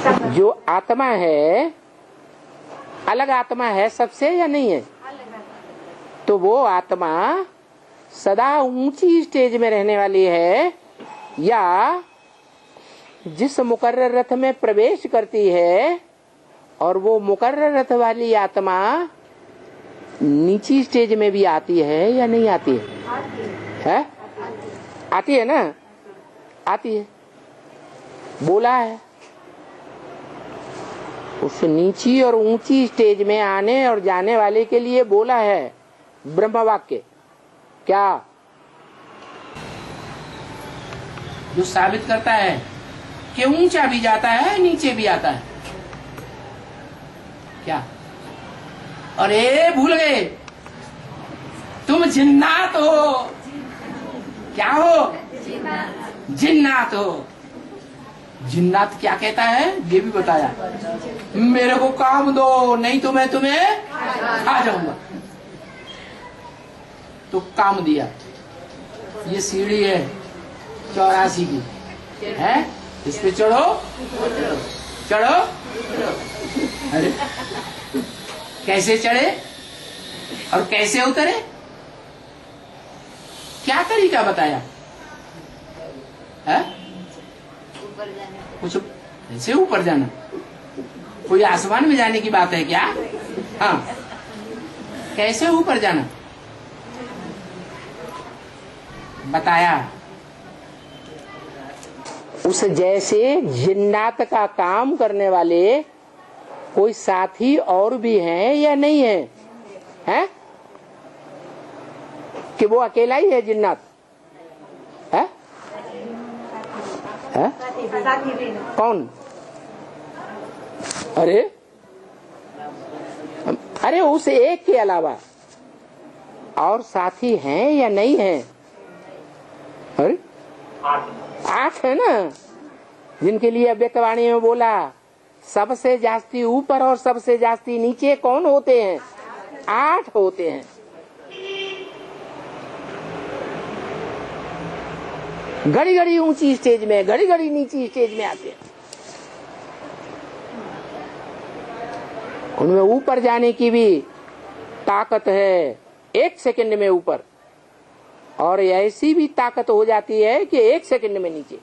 जो आत्मा है अलग आत्मा है सबसे या नहीं है? तो वो आत्मा सदा ऊंची स्टेज में रहने वाली है या जिस मुकर्रर रथ में प्रवेश करती है और वो मुकर्रर रथ वाली आत्मा नीची स्टेज में भी आती है या नहीं आती है? आती है ना, आती है। बोला है उस नीची और ऊंची स्टेज में आने और जाने वाले के लिए बोला है ब्रह्म वाक्य क्या, जो साबित करता है कि ऊंचा भी जाता है नीचे भी आता है। क्या? अरे भूल गए, तुम जिन्नात हो। क्या हो? जिन्नात हो। जिन्नात क्या कहता है ये भी बताया, मेरे को काम दो नहीं तो मैं तुम्हें खा जाऊंगा। तो काम दिया। ये सीढ़ी है 84 की है, इस पे चढ़ो चढ़ो। अरे कैसे चढ़े और कैसे उतरे, क्या तरीका बताया है? कुछ ऐसे ऊपर जाना, कोई आसमान में जाने की बात है क्या? हाँ, कैसे ऊपर जाना बताया। उस जैसे जिन्नात का काम करने वाले कोई साथी और भी हैं या नहीं है? हैं? कि वो अकेला ही है जिन्नात? है? है? कौन? अरे उस एक के अलावा और साथी हैं या नहीं है? अरे 8 है ना, जिनके लिए अव्यक्तवाणी में बोला सबसे जास्ती ऊपर और सबसे जास्ती नीचे कौन होते हैं? 8 होते हैं। घड़ी घड़ी ऊंची स्टेज में, घड़ी घड़ी नीची स्टेज में आते हैं। उनमें ऊपर जाने की भी ताकत है 1 सेकंड में ऊपर, और ऐसी भी ताकत हो जाती है कि 1 सेकंड में नीचे।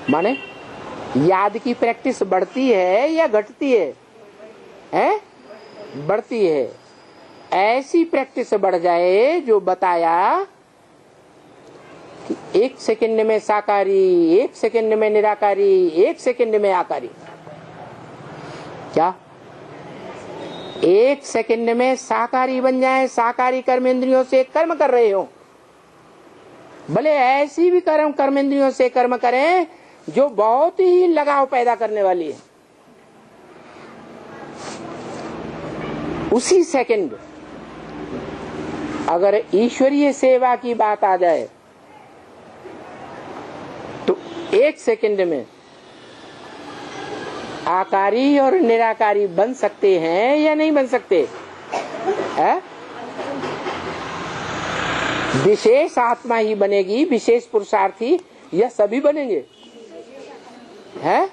माने याद की प्रैक्टिस बढ़ती है या घटती है? हैं? बढ़ती है। ऐसी प्रैक्टिस बढ़ जाए जो बताया कि 1 सेकंड में साकारी, 1 सेकंड में निराकारी, 1 सेकंड में आकारी। क्या 1 सेकंड में साकारी बन जाए? साकारी कर्मेंद्रियों से कर्म कर रहे हो, भले ऐसी भी कर्मेंद्रियों से कर्म करें जो बहुत ही लगाव पैदा करने वाली है। उसी सेकंड अगर ईश्वरीय सेवा की बात आ जाए तो 1 सेकंड में आकारी और निराकारी बन सकते हैं या नहीं बन सकते? है? विशेष आत्मा ही बनेगी, विशेष पुरुषार्थी, या सभी बनेंगे? है?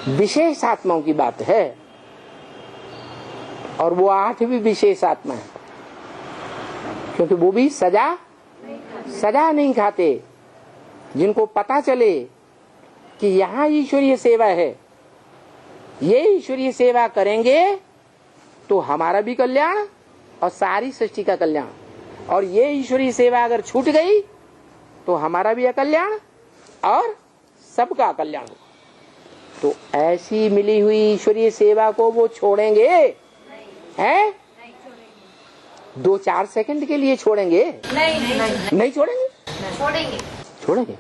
विशेष आत्माओं की बात है, और वो 8 भी विशेष आत्मा है, क्योंकि वो भी सजा नहीं खाते। जिनको पता चले कि यहाँ ईश्वरीय सेवा है, ये ईश्वरीय सेवा करेंगे तो हमारा भी कल्याण और सारी सृष्टि का कल्याण, और ये ईश्वरीय सेवा अगर छूट गई तो हमारा भी अकल्याण और सबका कल्याण। तो ऐसी मिली हुई ईश्वरीय सेवा को वो छोड़ेंगे? हैं? 2-4 सेकंड के लिए छोड़ेंगे? नहीं छोड़ेंगे। छोड़ेंगे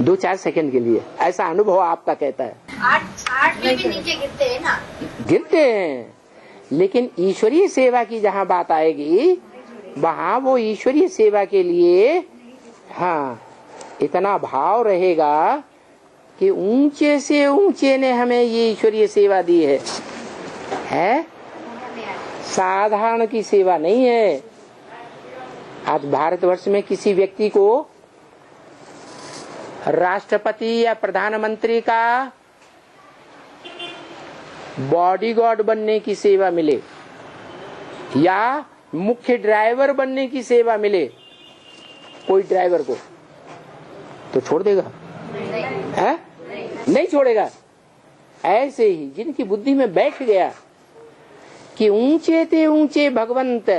2-4 सेकंड के लिए, ऐसा अनुभव आपका कहता है। 8 में भी नीचे गिरते हैं ना? गिरते हैं, लेकिन ईश्वरीय सेवा की जहाँ बात आएगी वहाँ वो ईश्वरीय सेवा के लिए हाँ इतना भाव रहेगा कि ऊंचे से ऊंचे ने हमें ये ईश्वरीय सेवा दी है? साधारण की सेवा नहीं है। आज भारतवर्ष में किसी व्यक्ति को राष्ट्रपति या प्रधानमंत्री का बॉडीगार्ड बनने की सेवा मिले या मुख्य ड्राइवर बनने की सेवा मिले कोई ड्राइवर को, तो छोड़ देगा? है? नहीं छोड़ेगा। ऐसे ही जिनकी बुद्धि में बैठ गया कि ऊंचे ते ऊंचे भगवंत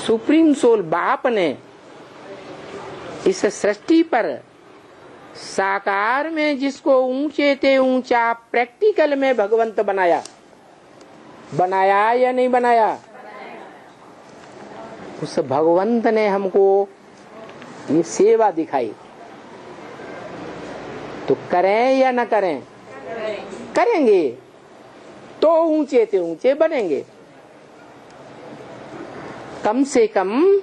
सुप्रीम सोल बाप ने इस सृष्टि पर साकार में जिसको ऊंचे ते ऊंचा प्रैक्टिकल में भगवंत बनाया, बनाया या नहीं बनाया? उस भगवंत ने हमको ये सेवा दिखाई, तो करें या न करें? करेंगे तो ऊंचे ते ऊंचे बनेंगे। कम से कम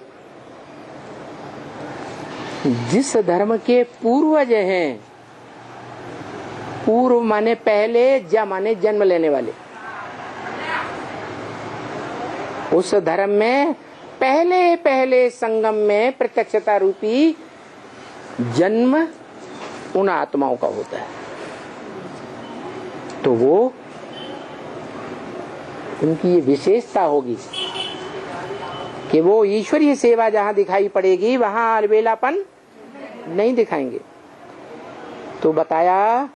जिस धर्म के पूर्वज हैं, पूर्व माने पहले, ज माने जन्म लेने वाले, उस धर्म में पहले पहले संगम में प्रत्यक्षता रूपी जन्म उन आत्माओं का होता है, तो वो उनकी ये विशेषता होगी कि वो ईश्वरीय सेवा जहां दिखाई पड़ेगी वहां अलबेलापन नहीं दिखाएंगे। तो बताया